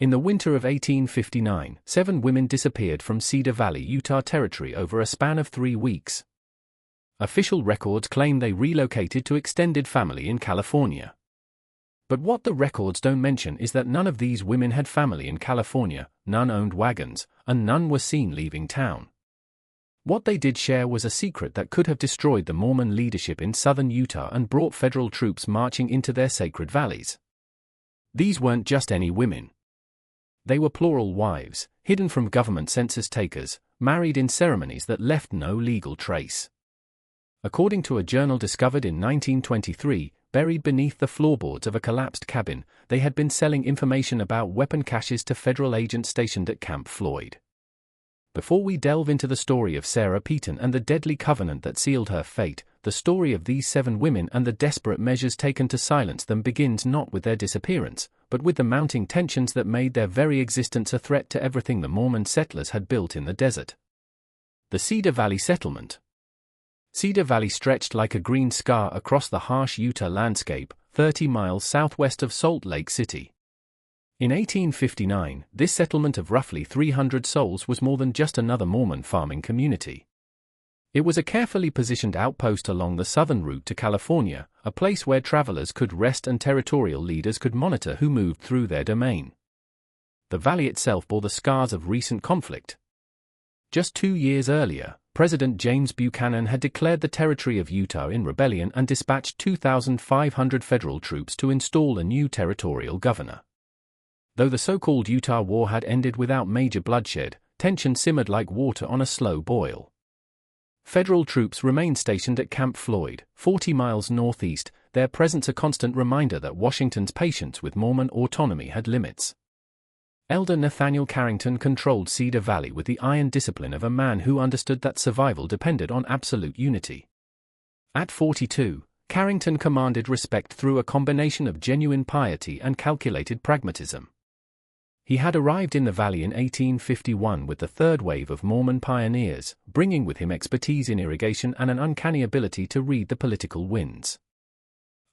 In the winter of 1859, 7 women disappeared from Cedar Valley, Utah Territory over a span of 3 weeks. Official records claim they relocated to extended family in California. But what the records don't mention is that none of these women had family in California, none owned wagons, and none were seen leaving town. What they did share was a secret that could have destroyed the Mormon leadership in southern Utah and brought federal troops marching into their sacred valleys. These weren't just any women. They were plural wives, hidden from government census takers, married in ceremonies that left no legal trace. According to a journal discovered in 1923, buried beneath the floorboards of a collapsed cabin, they had been selling information about weapon caches to federal agents stationed at Camp Floyd. Before we delve into the story of Sarah Peton and the deadly covenant that sealed her fate, the story of these 7 women and the desperate measures taken to silence them begins not with their disappearance, but with the mounting tensions that made their very existence a threat to everything the Mormon settlers had built in the desert. The Cedar Valley Settlement. Cedar Valley stretched like a green scar across the harsh Utah landscape, 30 miles southwest of Salt Lake City. In 1859, this settlement of roughly 300 souls was more than just another Mormon farming community. It was a carefully positioned outpost along the southern route to California, a place where travelers could rest and territorial leaders could monitor who moved through their domain. The valley itself bore the scars of recent conflict. Just 2 years earlier, President James Buchanan had declared the territory of Utah in rebellion and dispatched 2,500 federal troops to install a new territorial governor. Though the so-called Utah War had ended without major bloodshed, tension simmered like water on a slow boil. Federal troops remained stationed at Camp Floyd, 40 miles northeast, their presence a constant reminder that Washington's patience with Mormon autonomy had limits. Elder Nathaniel Carrington controlled Cedar Valley with the iron discipline of a man who understood that survival depended on absolute unity. At 42, Carrington commanded respect through a combination of genuine piety and calculated pragmatism. He had arrived in the valley in 1851 with the third wave of Mormon pioneers, bringing with him expertise in irrigation and an uncanny ability to read the political winds.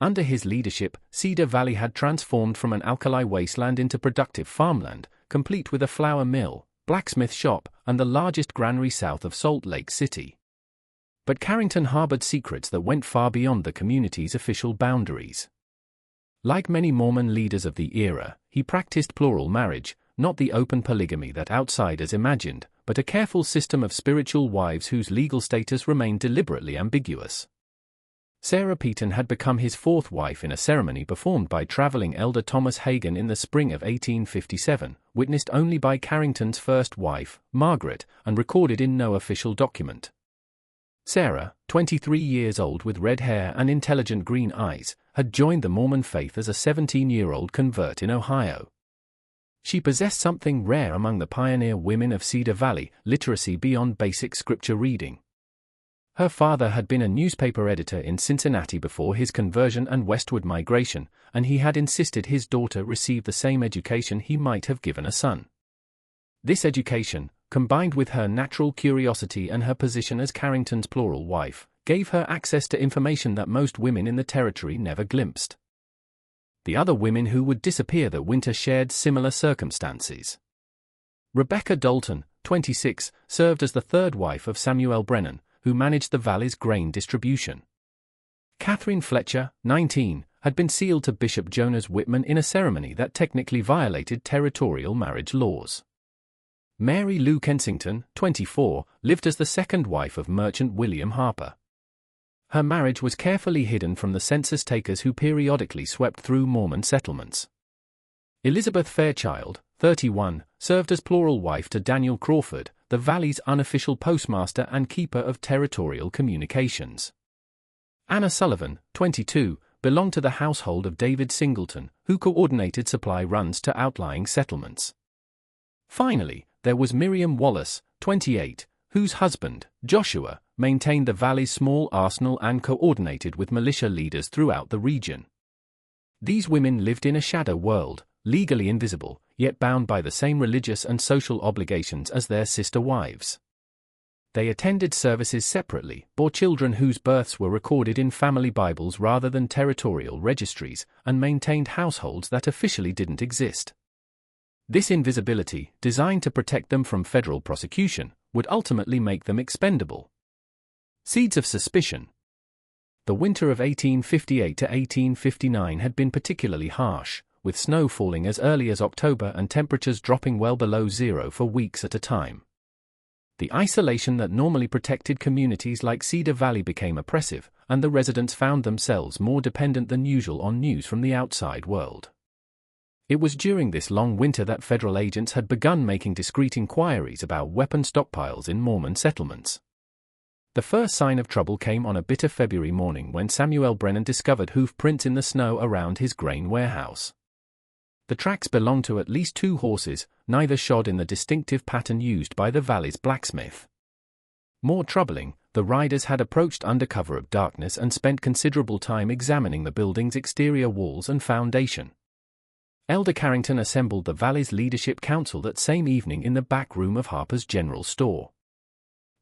Under his leadership, Cedar Valley had transformed from an alkali wasteland into productive farmland, complete with a flour mill, blacksmith shop, and the largest granary south of Salt Lake City. But Carrington harbored secrets that went far beyond the community's official boundaries. Like many Mormon leaders of the era, he practiced plural marriage, not the open polygamy that outsiders imagined, but a careful system of spiritual wives whose legal status remained deliberately ambiguous. Sarah Peton had become his 4th wife in a ceremony performed by traveling elder Thomas Hagan in the spring of 1857, witnessed only by Carrington's first wife, Margaret, and recorded in no official document. Sarah, 23 years old with red hair and intelligent green eyes, had joined the Mormon faith as a 17-year-old convert in Ohio. She possessed something rare among the pioneer women of Cedar Valley, literacy beyond basic scripture reading. Her father had been a newspaper editor in Cincinnati before his conversion and westward migration, and he had insisted his daughter receive the same education he might have given a son. This education, combined with her natural curiosity and her position as Carrington's plural wife, gave her access to information that most women in the territory never glimpsed. The other women who would disappear that winter shared similar circumstances. Rebecca Dalton, 26, served as the 3rd wife of Samuel Brennan, who managed the valley's grain distribution. Catherine Fletcher, 19, had been sealed to Bishop Jonas Whitman in a ceremony that technically violated territorial marriage laws. Mary Lou Kensington, 24, lived as the 2nd wife of merchant William Harper. Her marriage was carefully hidden from the census takers who periodically swept through Mormon settlements. Elizabeth Fairchild, 31, served as plural wife to Daniel Crawford, the valley's unofficial postmaster and keeper of territorial communications. Anna Sullivan, 22, belonged to the household of David Singleton, who coordinated supply runs to outlying settlements. Finally, there was Miriam Wallace, 28, whose husband, Joshua, maintained the valley's small arsenal and coordinated with militia leaders throughout the region. These women lived in a shadow world, legally invisible, yet bound by the same religious and social obligations as their sister wives. They attended services separately, bore children whose births were recorded in family Bibles rather than territorial registries, and maintained households that officially didn't exist. This invisibility, designed to protect them from federal prosecution, would ultimately make them expendable. Seeds of suspicion. The winter of 1858 to 1859 had been particularly harsh, with snow falling as early as October and temperatures dropping well below zero for weeks at a time. The isolation that normally protected communities like Cedar Valley became oppressive, and the residents found themselves more dependent than usual on news from the outside world. It was during this long winter that federal agents had begun making discreet inquiries about weapon stockpiles in Mormon settlements. The first sign of trouble came on a bitter February morning when Samuel Brennan discovered hoof prints in the snow around his grain warehouse. The tracks belonged to at least 2 horses, neither shod in the distinctive pattern used by the valley's blacksmith. More troubling, the riders had approached under cover of darkness and spent considerable time examining the building's exterior walls and foundation. Elder Carrington assembled the valley's leadership council that same evening in the back room of Harper's General Store.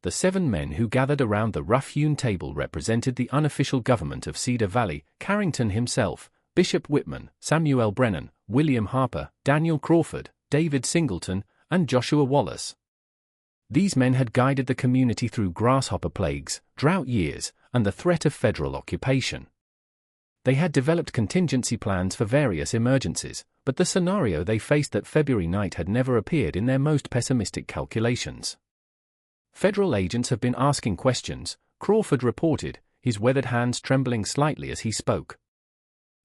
The 7 men who gathered around the rough-hewn table represented the unofficial government of Cedar Valley, Carrington himself, Bishop Whitman, Samuel Brennan, William Harper, Daniel Crawford, David Singleton, and Joshua Wallace. These men had guided the community through grasshopper plagues, drought years, and the threat of federal occupation. They had developed contingency plans for various emergencies, but the scenario they faced that February night had never appeared in their most pessimistic calculations. Federal agents have been asking questions, Crawford reported, his weathered hands trembling slightly as he spoke.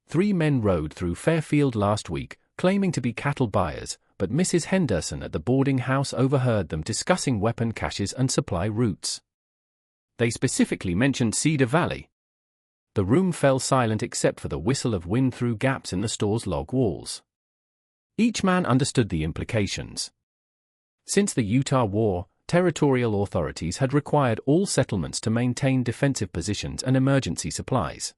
3 men rode through Fairfield last week, claiming to be cattle buyers, but Mrs. Henderson at the boarding house overheard them discussing weapon caches and supply routes. They specifically mentioned Cedar Valley. The room fell silent except for the whistle of wind through gaps in the store's log walls. Each man understood the implications. Since the Utah War, territorial authorities had required all settlements to maintain defensive positions and emergency supplies.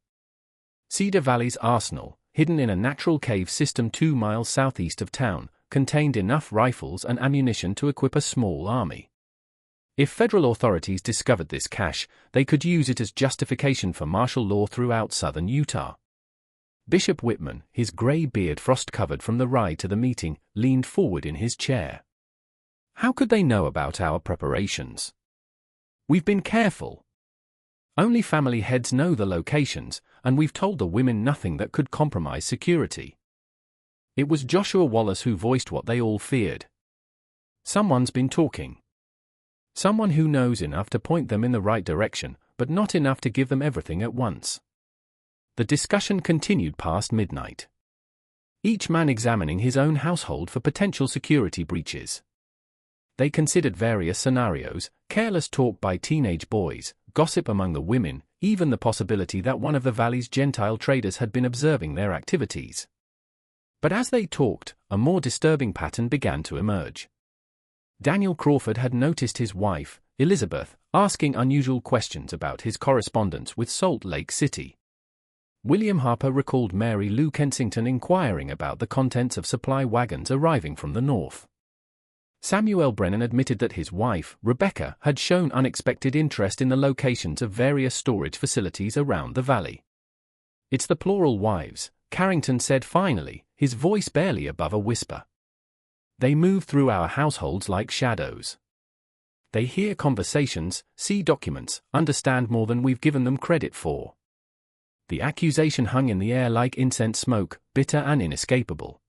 Cedar Valley's arsenal, hidden in a natural cave system 2 miles southeast of town, contained enough rifles and ammunition to equip a small army. If federal authorities discovered this cache, they could use it as justification for martial law throughout southern Utah. Bishop Whitman, his gray beard frost-covered from the ride to the meeting, leaned forward in his chair. How could they know about our preparations? We've been careful. Only family heads know the locations, and we've told the women nothing that could compromise security. It was Joshua Wallace who voiced what they all feared. Someone's been talking. Someone who knows enough to point them in the right direction, but not enough to give them everything at once. The discussion continued past midnight. Each man examining his own household for potential security breaches. They considered various scenarios, careless talk by teenage boys, gossip among the women, even the possibility that one of the valley's Gentile traders had been observing their activities. But as they talked, a more disturbing pattern began to emerge. Daniel Crawford had noticed his wife, Elizabeth, asking unusual questions about his correspondence with Salt Lake City. William Harper recalled Mary Lou Kensington inquiring about the contents of supply wagons arriving from the north. Samuel Brennan admitted that his wife, Rebecca, had shown unexpected interest in the locations of various storage facilities around the valley. It's the plural wives, Carrington said finally, his voice barely above a whisper. They move through our households like shadows. They hear conversations, see documents, understand more than we've given them credit for. The accusation hung in the air like incense smoke, bitter and inescapable.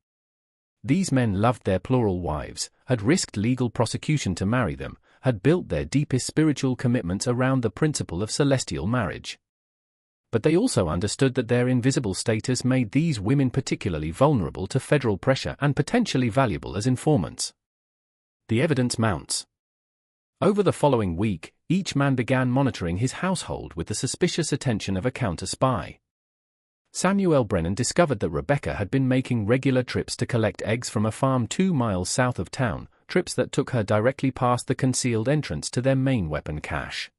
These men loved their plural wives, had risked legal prosecution to marry them, had built their deepest spiritual commitments around the principle of celestial marriage. But they also understood that their invisible status made these women particularly vulnerable to federal pressure and potentially valuable as informants. The evidence mounts. Over the following week, each man began monitoring his household with the suspicious attention of a counter-spy. Samuel Brennan discovered that Rebecca had been making regular trips to collect eggs from a farm 2 miles south of town, trips that took her directly past the concealed entrance to their main weapon cache.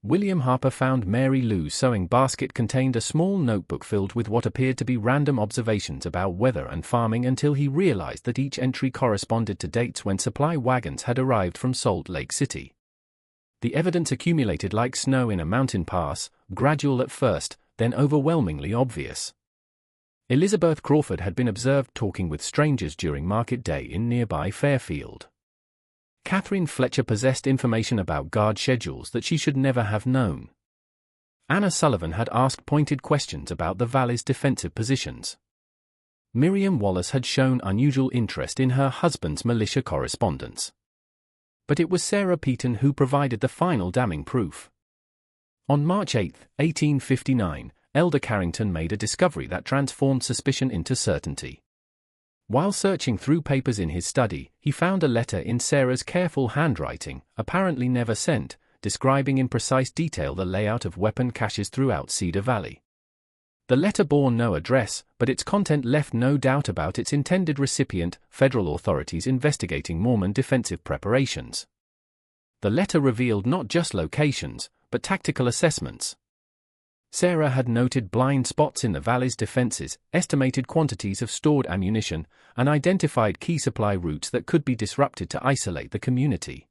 William Harper found Mary Lou's sewing basket contained a small notebook filled with what appeared to be random observations about weather and farming until he realized that each entry corresponded to dates when supply wagons had arrived from Salt Lake City. The evidence accumulated like snow in a mountain pass, gradual at first, then overwhelmingly obvious. Elizabeth Crawford had been observed talking with strangers during market day in nearby Fairfield. Catherine Fletcher possessed information about guard schedules that she should never have known. Anna Sullivan had asked pointed questions about the Valley's defensive positions. Miriam Wallace had shown unusual interest in her husband's militia correspondence. But it was Sarah Peaton who provided the final damning proof. On March 8, 1859, Elder Carrington made a discovery that transformed suspicion into certainty. While searching through papers in his study, he found a letter in Sarah's careful handwriting, apparently never sent, describing in precise detail the layout of weapon caches throughout Cedar Valley. The letter bore no address, but its content left no doubt about its intended recipient, federal authorities investigating Mormon defensive preparations. The letter revealed not just locations, but tactical assessments. Sarah had noted blind spots in the valley's defenses, estimated quantities of stored ammunition, and identified key supply routes that could be disrupted to isolate the community.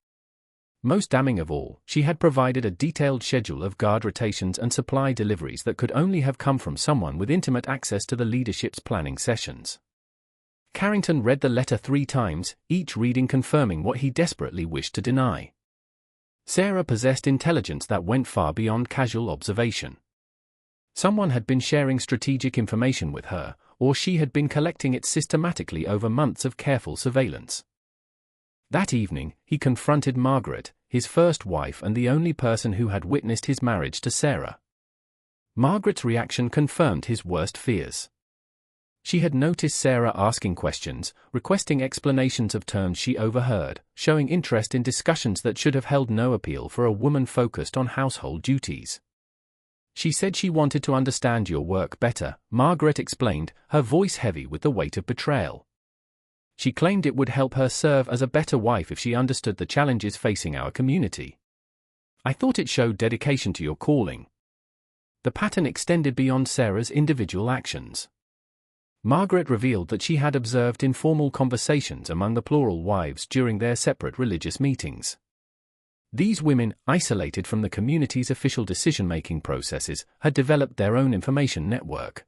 Most damning of all, she had provided a detailed schedule of guard rotations and supply deliveries that could only have come from someone with intimate access to the leadership's planning sessions. Carrington read the letter 3 times, each reading confirming what he desperately wished to deny. Sarah possessed intelligence that went far beyond casual observation. Someone had been sharing strategic information with her, or she had been collecting it systematically over months of careful surveillance. That evening, he confronted Margaret, his first wife and the only person who had witnessed his marriage to Sarah. Margaret's reaction confirmed his worst fears. She had noticed Sarah asking questions, requesting explanations of terms she overheard, showing interest in discussions that should have held no appeal for a woman focused on household duties. She said she wanted to understand your work better, Margaret explained, her voice heavy with the weight of betrayal. She claimed it would help her serve as a better wife if she understood the challenges facing our community. I thought it showed dedication to your calling. The pattern extended beyond Sarah's individual actions. Margaret revealed that she had observed informal conversations among the plural wives during their separate religious meetings. These women, isolated from the community's official decision-making processes, had developed their own information network.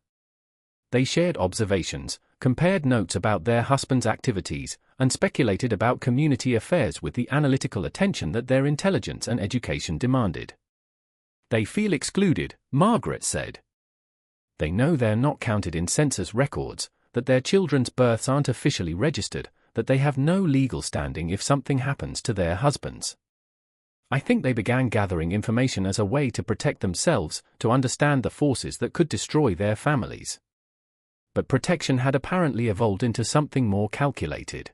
They shared observations, compared notes about their husbands' activities, and speculated about community affairs with the analytical attention that their intelligence and education demanded. They feel excluded, Margaret said. They know they're not counted in census records, that their children's births aren't officially registered, that they have no legal standing if something happens to their husbands. I think they began gathering information as a way to protect themselves, to understand the forces that could destroy their families. But protection had apparently evolved into something more calculated.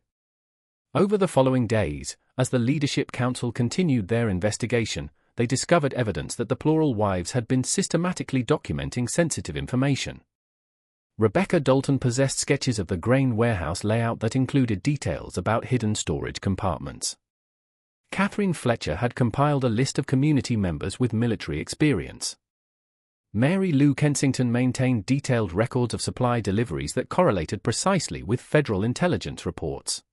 Over the following days, as the Leadership Council continued their investigation, they discovered evidence that the plural wives had been systematically documenting sensitive information. Rebecca Dalton possessed sketches of the grain warehouse layout that included details about hidden storage compartments. Catherine Fletcher had compiled a list of community members with military experience. Mary Lou Kensington maintained detailed records of supply deliveries that correlated precisely with federal intelligence reports.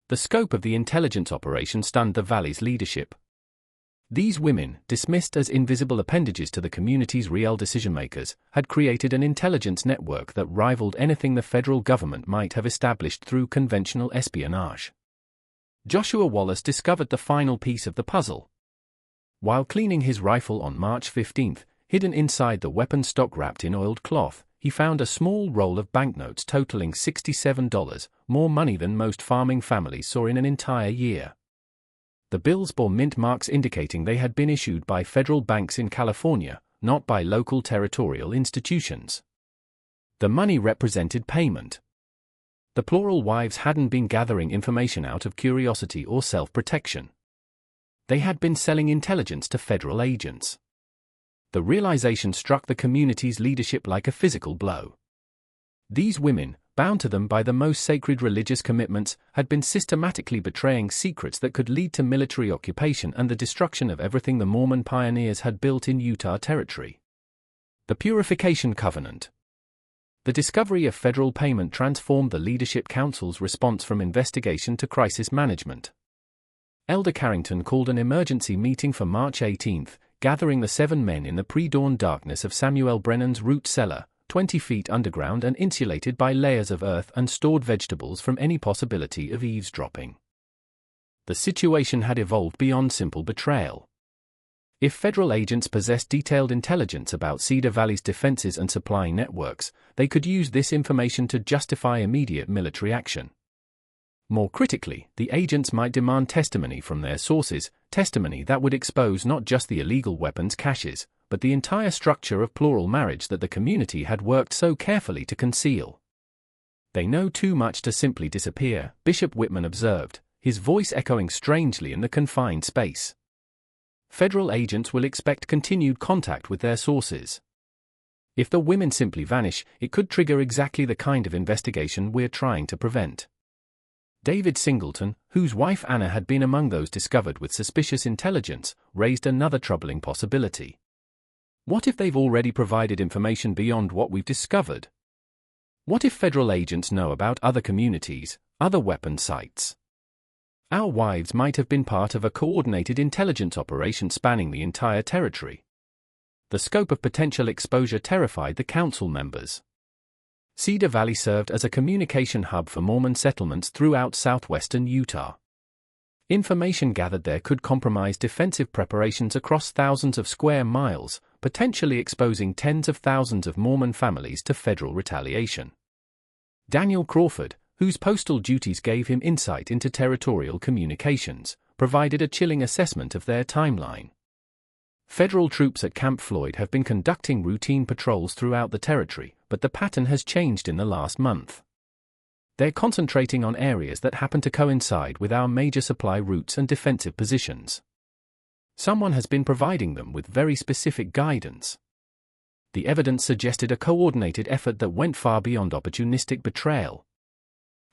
The scope of the intelligence operation stunned the Valley's leadership. These women, dismissed as invisible appendages to the community's real decision-makers, had created an intelligence network that rivaled anything the federal government might have established through conventional espionage. Joshua Wallace discovered the final piece of the puzzle. While cleaning his rifle on March 15, hidden inside the weapon stock wrapped in oiled cloth, he found a small roll of banknotes totaling $67, more money than most farming families saw in an entire year. The bills bore mint marks indicating they had been issued by federal banks in California, not by local territorial institutions. The money represented payment. The plural wives hadn't been gathering information out of curiosity or self-protection. They had been selling intelligence to federal agents. The realization struck the community's leadership like a physical blow. These women, bound to them by the most sacred religious commitments, had been systematically betraying secrets that could lead to military occupation and the destruction of everything the Mormon pioneers had built in Utah Territory. The Purification Covenant. The discovery of federal payment transformed the Leadership Council's response from investigation to crisis management. Elder Carrington called an emergency meeting for March 18, gathering the 7 men in the pre-dawn darkness of Samuel Brennan's root cellar, 20 feet underground and insulated by layers of earth and stored vegetables from any possibility of eavesdropping. The situation had evolved beyond simple betrayal. If federal agents possessed detailed intelligence about Cedar Valley's defenses and supply networks, they could use this information to justify immediate military action. More critically, the agents might demand testimony from their sources, testimony that would expose not just the illegal weapons caches, but the entire structure of plural marriage that the community had worked so carefully to conceal. "They know too much to simply disappear," Bishop Whitman observed, his voice echoing strangely in the confined space. Federal agents will expect continued contact with their sources. If the women simply vanish, it could trigger exactly the kind of investigation we're trying to prevent. David Singleton, whose wife Anna had been among those discovered with suspicious intelligence, raised another troubling possibility. What if they've already provided information beyond what we've discovered? What if federal agents know about other communities, other weapon sites? Our wives might have been part of a coordinated intelligence operation spanning the entire territory. The scope of potential exposure terrified the council members. Cedar Valley served as a communication hub for Mormon settlements throughout southwestern Utah. Information gathered there could compromise defensive preparations across thousands of square miles, potentially exposing tens of thousands of Mormon families to federal retaliation. Daniel Crawford, whose postal duties gave him insight into territorial communications, provided a chilling assessment of their timeline. Federal troops at Camp Floyd have been conducting routine patrols throughout the territory, but the pattern has changed in the last month. They're concentrating on areas that happen to coincide with our major supply routes and defensive positions. Someone has been providing them with very specific guidance. The evidence suggested a coordinated effort that went far beyond opportunistic betrayal.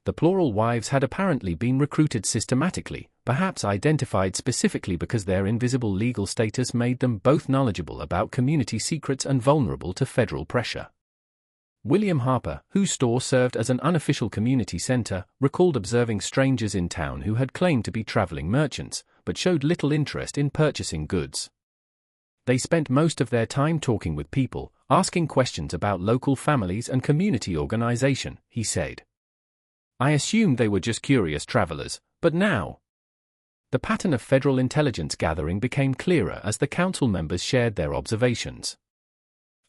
The plural wives had apparently been recruited systematically, perhaps identified specifically because their invisible legal status made them both knowledgeable about community secrets and vulnerable to federal pressure. William Harper, whose store served as an unofficial community center, recalled observing strangers in town who had claimed to be traveling merchants, but showed little interest in purchasing goods. They spent most of their time talking with people, asking questions about local families and community organization, he said. "I assumed they were just curious travelers, but now..." The pattern of federal intelligence gathering became clearer as the council members shared their observations.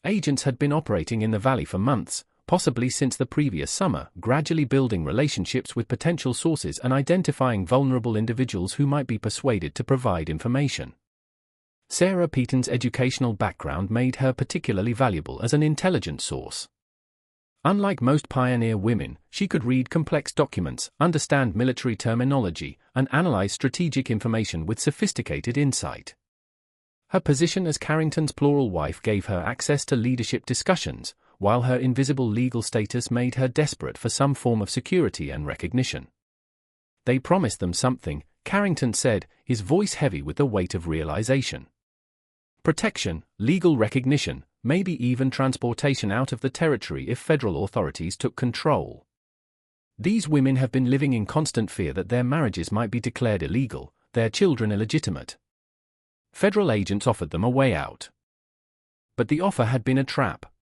Agents had been operating in the valley for months, possibly since the previous summer, gradually building relationships with potential sources and identifying vulnerable individuals who might be persuaded to provide information. Sarah Peaton's educational background made her particularly valuable as an intelligence source. Unlike most pioneer women, she could read complex documents, understand military terminology, and analyze strategic information with sophisticated insight. Her position as Carrington's plural wife gave her access to leadership discussions, while her invisible legal status made her desperate for some form of security and recognition. "They promised them something," Carrington said, his voice heavy with the weight of realization. "Protection, legal recognition, maybe even transportation out of the territory if federal authorities took control. These women have been living in constant fear that their marriages might be declared illegal, their children illegitimate. Federal agents offered them a way out. But the offer had been a trap.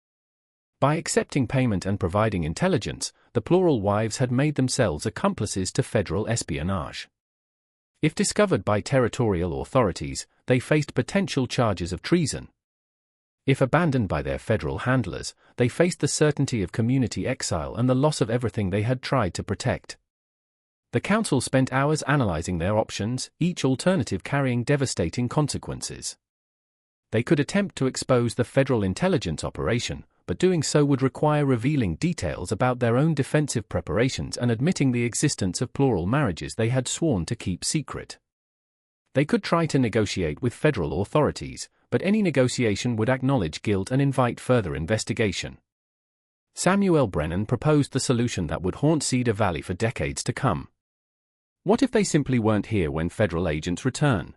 By accepting payment and providing intelligence, the plural wives had made themselves accomplices to federal espionage. If discovered by territorial authorities, they faced potential charges of treason. If abandoned by their federal handlers, they faced the certainty of community exile and the loss of everything they had tried to protect. The council spent hours analyzing their options, each alternative carrying devastating consequences. They could attempt to expose the federal intelligence operation, but doing so would require revealing details about their own defensive preparations and admitting the existence of plural marriages they had sworn to keep secret. They could try to negotiate with federal authorities, but any negotiation would acknowledge guilt and invite further investigation. Samuel Brennan proposed the solution that would haunt Cedar Valley for decades to come. What if they simply weren't here when federal agents return?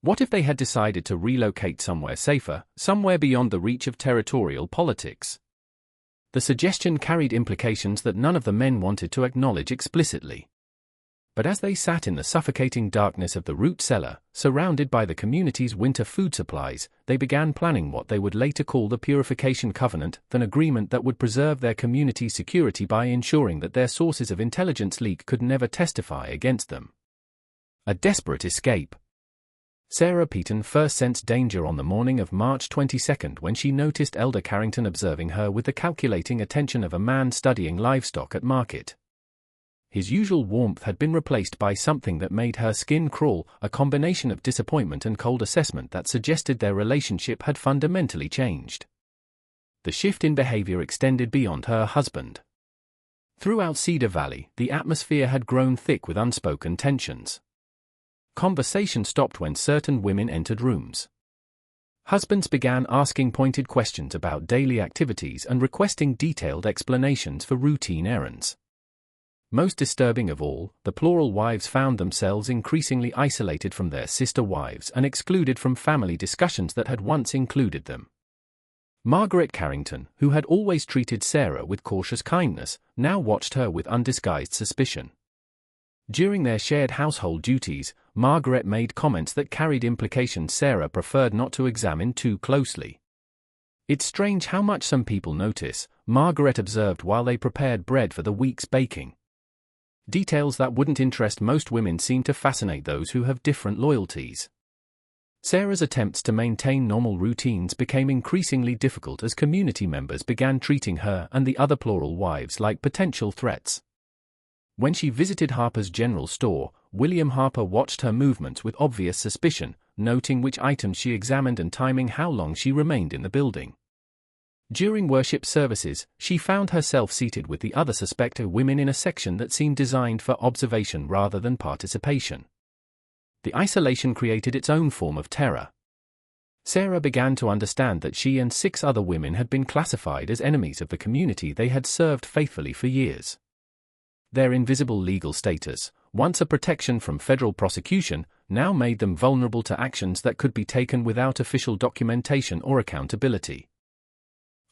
What if they had decided to relocate somewhere safer, somewhere beyond the reach of territorial politics? The suggestion carried implications that none of the men wanted to acknowledge explicitly. But as they sat in the suffocating darkness of the root cellar, surrounded by the community's winter food supplies, they began planning what they would later call the Purification Covenant, an agreement that would preserve their community's security by ensuring that their sources of intelligence leak could never testify against them. A desperate escape. Sarah Peaton first sensed danger on the morning of March 22 when she noticed Elder Carrington observing her with the calculating attention of a man studying livestock at market. His usual warmth had been replaced by something that made her skin crawl, a combination of disappointment and cold assessment that suggested their relationship had fundamentally changed. The shift in behavior extended beyond her husband. Throughout Cedar Valley, the atmosphere had grown thick with unspoken tensions. Conversation stopped when certain women entered rooms. Husbands began asking pointed questions about daily activities and requesting detailed explanations for routine errands. Most disturbing of all, the plural wives found themselves increasingly isolated from their sister wives and excluded from family discussions that had once included them. Margaret Carrington, who had always treated Sarah with cautious kindness, now watched her with undisguised suspicion. During their shared household duties, Margaret made comments that carried implications Sarah preferred not to examine too closely. "It's strange how much some people notice," Margaret observed while they prepared bread for the week's baking. "Details that wouldn't interest most women seem to fascinate those who have different loyalties." Sarah's attempts to maintain normal routines became increasingly difficult as community members began treating her and the other plural wives like potential threats. When she visited Harper's General Store, William Harper watched her movements with obvious suspicion, noting which items she examined and timing how long she remained in the building. During worship services, she found herself seated with the other suspected women in a section that seemed designed for observation rather than participation. The isolation created its own form of terror. Sarah began to understand that she and 6 other women had been classified as enemies of the community they had served faithfully for years. Their invisible legal status, once a protection from federal prosecution, now made them vulnerable to actions that could be taken without official documentation or accountability.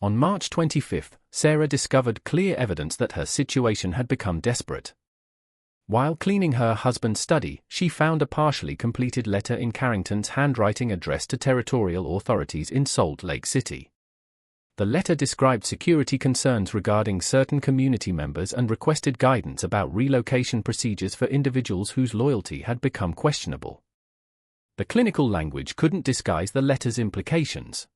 On March 25, Sarah discovered clear evidence that her situation had become desperate. While cleaning her husband's study, she found a partially completed letter in Carrington's handwriting addressed to territorial authorities in Salt Lake City. The letter described security concerns regarding certain community members and requested guidance about relocation procedures for individuals whose loyalty had become questionable. The clinical language couldn't disguise the letter's implications.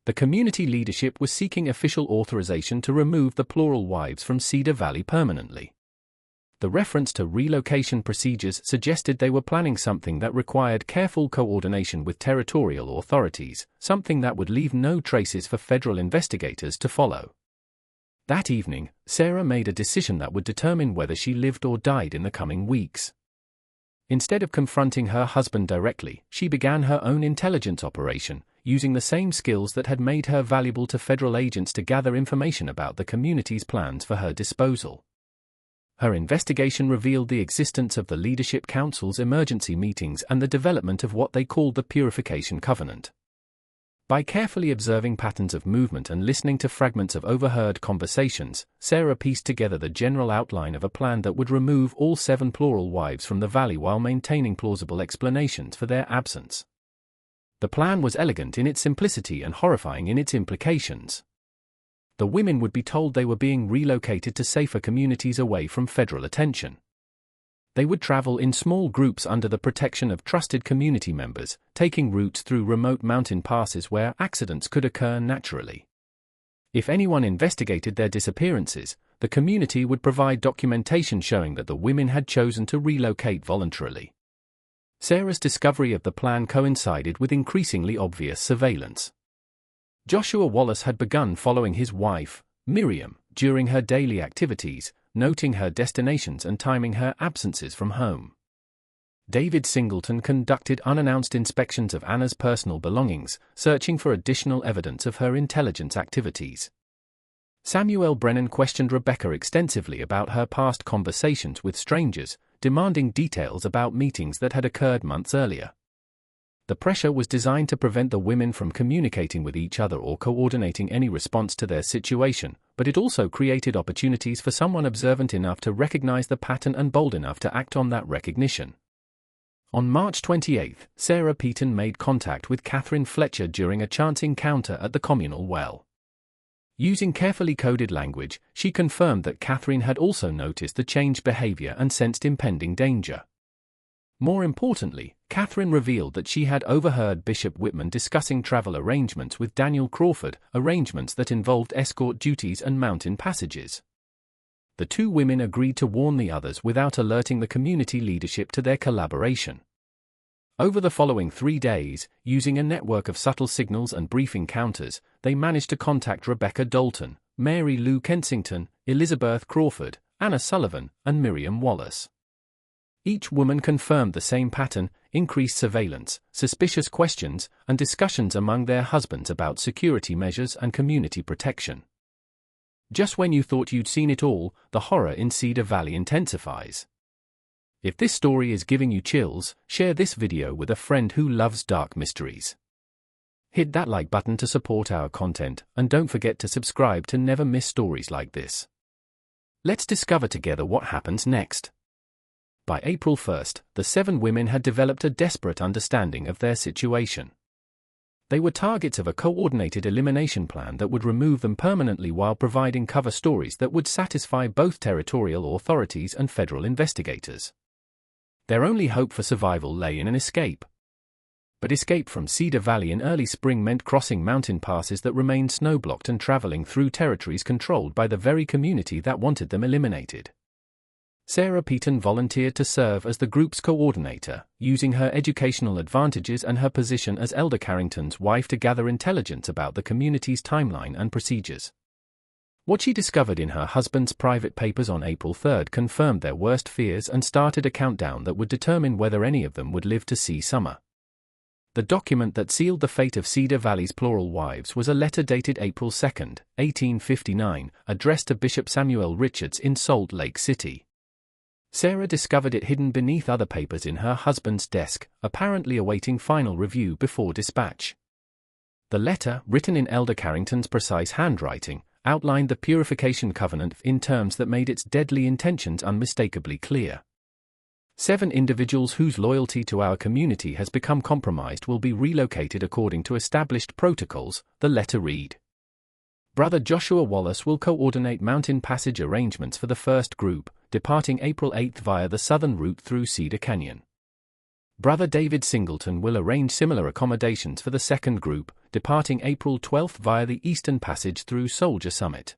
The community leadership was seeking official authorization to remove the plural wives from Cedar Valley permanently. The reference to relocation procedures suggested they were planning something that required careful coordination with territorial authorities, something that would leave no traces for federal investigators to follow. That evening, Sarah made a decision that would determine whether she lived or died in the coming weeks. Instead of confronting her husband directly, she began her own intelligence operation, using the same skills that had made her valuable to federal agents to gather information about the community's plans for her disposal. Her investigation revealed the existence of the Leadership Council's emergency meetings and the development of what they called the Purification Covenant. By carefully observing patterns of movement and listening to fragments of overheard conversations, Sarah pieced together the general outline of a plan that would remove all 7 plural wives from the valley while maintaining plausible explanations for their absence. The plan was elegant in its simplicity and horrifying in its implications. The women would be told they were being relocated to safer communities away from federal attention. They would travel in small groups under the protection of trusted community members, taking routes through remote mountain passes where accidents could occur naturally. If anyone investigated their disappearances, the community would provide documentation showing that the women had chosen to relocate voluntarily. Sarah's discovery of the plan coincided with increasingly obvious surveillance. Joshua Wallace had begun following his wife, Miriam, during her daily activities, noting her destinations and timing her absences from home. David Singleton conducted unannounced inspections of Anna's personal belongings, searching for additional evidence of her intelligence activities. Samuel Brennan questioned Rebecca extensively about her past conversations with strangers, demanding details about meetings that had occurred months earlier. The pressure was designed to prevent the women from communicating with each other or coordinating any response to their situation, but it also created opportunities for someone observant enough to recognize the pattern and bold enough to act on that recognition. On March 28, Sarah Peaton made contact with Catherine Fletcher during a chance encounter at the communal well. Using carefully coded language, she confirmed that Catherine had also noticed the changed behavior and sensed impending danger. More importantly, Catherine revealed that she had overheard Bishop Whitman discussing travel arrangements with Daniel Crawford, arrangements that involved escort duties and mountain passages. The two women agreed to warn the others without alerting the community leadership to their collaboration. Over the following 3 days, using a network of subtle signals and brief encounters, they managed to contact Rebecca Dalton, Mary Lou Kensington, Elizabeth Crawford, Anna Sullivan, and Miriam Wallace. Each woman confirmed the same pattern: increased surveillance, suspicious questions, and discussions among their husbands about security measures and community protection. Just when you thought you'd seen it all, the horror in Cedar Valley intensifies. If this story is giving you chills, share this video with a friend who loves dark mysteries. Hit that like button to support our content, and don't forget to subscribe to never miss stories like this. Let's discover together what happens next. By April 1st, the 7 women had developed a desperate understanding of their situation. They were targets of a coordinated elimination plan that would remove them permanently while providing cover stories that would satisfy both territorial authorities and federal investigators. Their only hope for survival lay in an escape. But escape from Cedar Valley in early spring meant crossing mountain passes that remained snow-blocked and traveling through territories controlled by the very community that wanted them eliminated. Sarah Peaton volunteered to serve as the group's coordinator, using her educational advantages and her position as Elder Carrington's wife to gather intelligence about the community's timeline and procedures. What she discovered in her husband's private papers on April 3 confirmed their worst fears and started a countdown that would determine whether any of them would live to see summer. The document that sealed the fate of Cedar Valley's plural wives was a letter dated April 2, 1859, addressed to Bishop Samuel Richards in Salt Lake City. Sarah discovered it hidden beneath other papers in her husband's desk, apparently awaiting final review before dispatch. The letter, written in Elder Carrington's precise handwriting, outlined the purification covenant in terms that made its deadly intentions unmistakably clear. 7 individuals whose loyalty to our community has become compromised will be relocated according to established protocols, the letter read. Brother Joshua Wallace will coordinate mountain passage arrangements for the first group, departing April 8 via the southern route through Cedar Canyon. Brother David Singleton will arrange similar accommodations for the second group, departing April 12 via the eastern passage through Soldier Summit.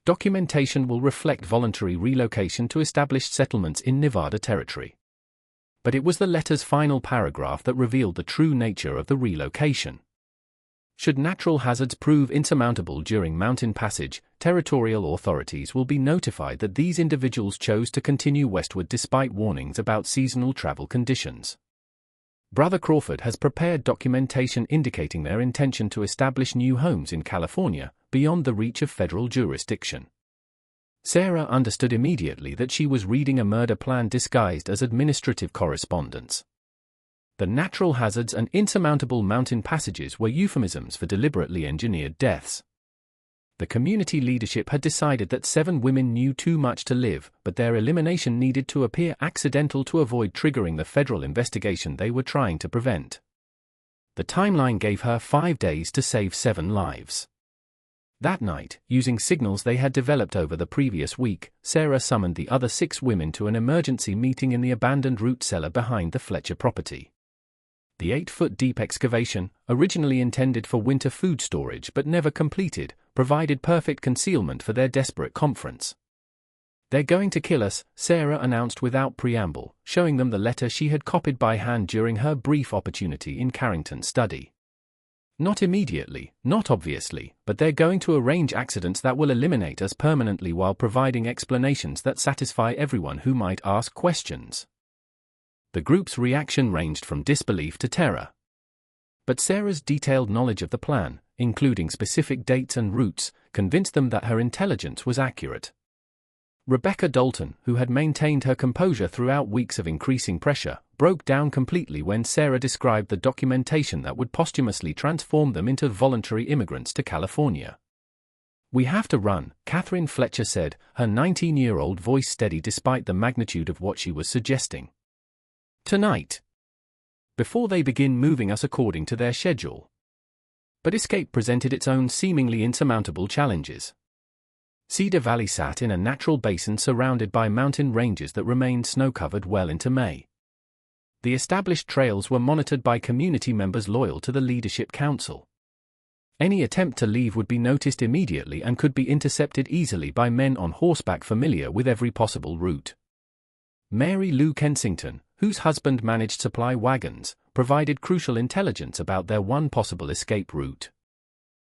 Documentation will reflect voluntary relocation to established settlements in Nevada Territory. But it was the letter's final paragraph that revealed the true nature of the relocation. Should natural hazards prove insurmountable during mountain passage, territorial authorities will be notified that these individuals chose to continue westward despite warnings about seasonal travel conditions. Brother Crawford has prepared documentation indicating their intention to establish new homes in California, beyond the reach of federal jurisdiction. Sarah understood immediately that she was reading a murder plan disguised as administrative correspondence. The natural hazards and insurmountable mountain passages were euphemisms for deliberately engineered deaths. The community leadership had decided that 7 women knew too much to live, but their elimination needed to appear accidental to avoid triggering the federal investigation they were trying to prevent. The timeline gave her 5 days to save 7 lives. That night, using signals they had developed over the previous week, Sarah summoned the other 6 women to an emergency meeting in the abandoned root cellar behind the Fletcher property. The 8-foot-deep excavation, originally intended for winter food storage but never completed, provided perfect concealment for their desperate conference. "They're going to kill us," Sarah announced without preamble, showing them the letter she had copied by hand during her brief opportunity in Carrington's study. "Not immediately, not obviously, but they're going to arrange accidents that will eliminate us permanently while providing explanations that satisfy everyone who might ask questions." The group's reaction ranged from disbelief to terror. But Sarah's detailed knowledge of the plan, including specific dates and routes, convinced them that her intelligence was accurate. Rebecca Dalton, who had maintained her composure throughout weeks of increasing pressure, broke down completely when Sarah described the documentation that would posthumously transform them into voluntary immigrants to California. "We have to run," Catherine Fletcher said, her 19-year-old voice steady despite the magnitude of what she was suggesting. "Tonight. Before they begin moving us according to their schedule." But escape presented its own seemingly insurmountable challenges. Cedar Valley sat in a natural basin surrounded by mountain ranges that remained snow-covered well into May. The established trails were monitored by community members loyal to the Leadership Council. Any attempt to leave would be noticed immediately and could be intercepted easily by men on horseback familiar with every possible route. Mary Lou Kensington, whose husband managed supply wagons, provided crucial intelligence about their one possible escape route.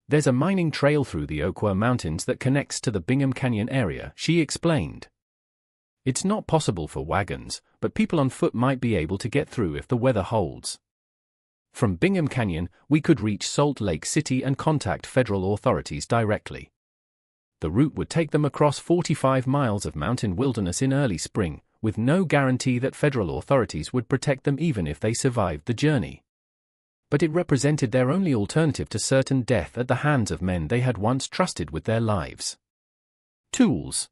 "There's a mining trail through the Oquirrh Mountains that connects to the Bingham Canyon area," she explained. "It's not possible for wagons, but people on foot might be able to get through if the weather holds. From Bingham Canyon, we could reach Salt Lake City and contact federal authorities directly. The route would take them across 45 miles of mountain wilderness in early spring, with no guarantee that federal authorities would protect them even if they survived the journey. But it represented their only alternative to certain death at the hands of men they had once trusted with their lives." Tools.